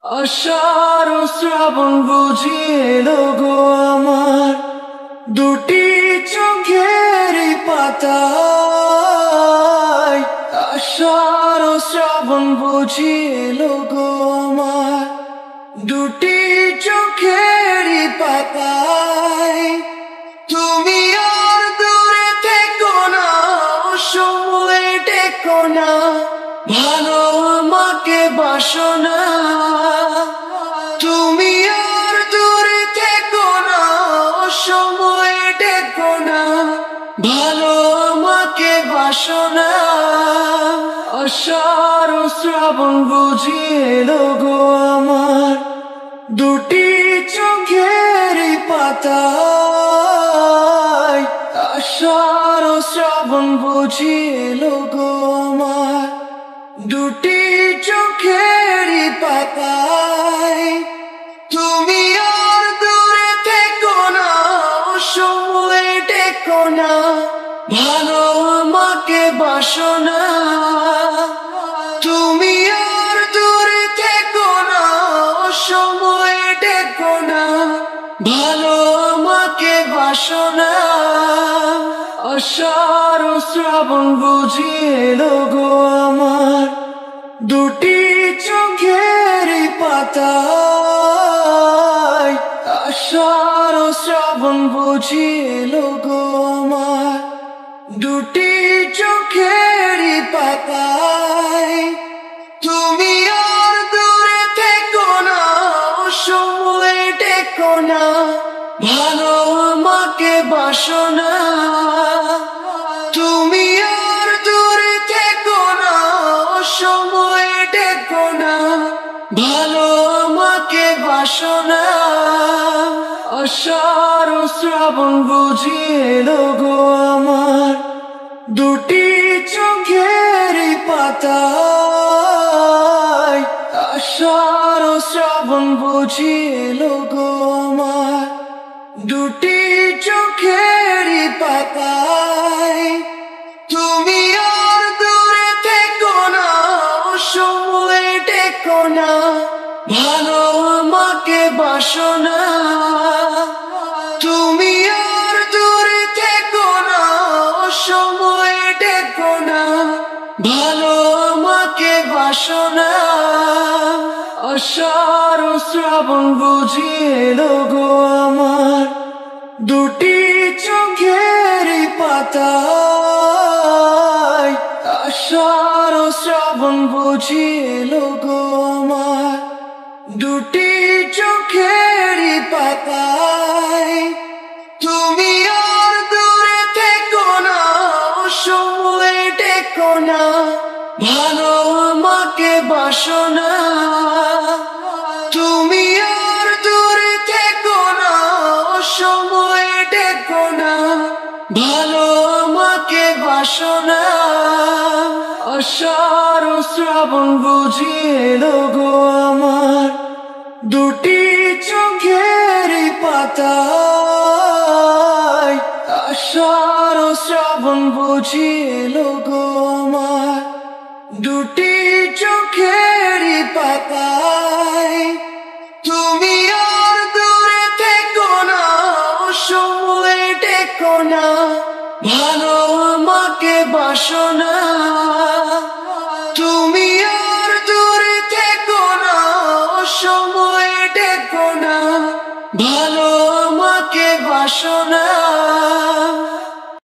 আষাঢ় শ্রাবণ বুঝি এলো গো আমার দুটি চোখের পাতায়। আষাঢ় শ্রাবণ বুঝি এলো গো আমার দুটি চোখের পাতায়। তুমি আর দূরে থেকো না, সময় টেকো না, ভালো আমাকে বাসো না। তুমি আর দূরে থেকো না, সময় টেকো না, ভালো আমাকে বাসো না। আষাঢ় শ্রাবণ বুঝি এলো গো আমার দুটি চোখের পাতায়। আষাঢ় শ্রাবণ বুঝি এলো গো আমার দুটি চোখের পাতায়। তুমি আর দূরে থেকো না, সময় টেকো না, ভালো আমাকে বাসো না। তুমি আর দূরে থেকো না, সময় টেকো না, ভালো আমাকে বাসো না। আষাঢ় শ্রাবণ বুঝি এলো গো আমার দুটি চোখের পাতায়। আষাঢ় শ্রাবণ বুঝি এলো গো আমার দুটি চোখের পাতায়। তুমি আর দূরে থেকো না, সময় টেকো না, ভালো আমাকে বাসো না। তুমি আর দূরে থেকো না, সময় টেকো না, ভালো আমাকে বাসো না। আষাঢ় শ্রাবণ বুঝি এলো গো আমার দুটি চোখের পাতায়। আষাঢ় শ্রাবণ বুঝি এলো গো আমার দুটি চোখের পাতায়। তুমি আর দূরে থেকো না, সময় টেকো না, ভালো আমাকে বাসো না। তুমি আর দূরে থেকো না, সময় টেকো না, ভালো আমাকে বাসো না। আষাঢ় শ্রাবণ বুঝি এলো গো আমার দুটি চোখের পাতায়। আষাঢ় শ্রাবণ বুঝি এলো গো আমার দুটি চোখের পাতায়। তুমি আর দূরে থেকো না, সময় টেকো না, ভালো আমাকে বাসো না। তুমি আর দূরে থেকো না, সময় টেকো না, ভালো আমাকে বাসো না। আষাঢ় শ্রাবণ বুঝি এলো গো আমার দুটি চোখের পাতায়। আষাঢ় শ্রাবণ বুঝি এলো গো আমার দুটি চোখের পাতায়। তুমি আর দূরে থেকো না, সময় টেকো না, ভালো আমাকে বাসো না। তুমি আর দূরে থেকো না, সময় টেকো না, ভালো আমাকে বাসো না।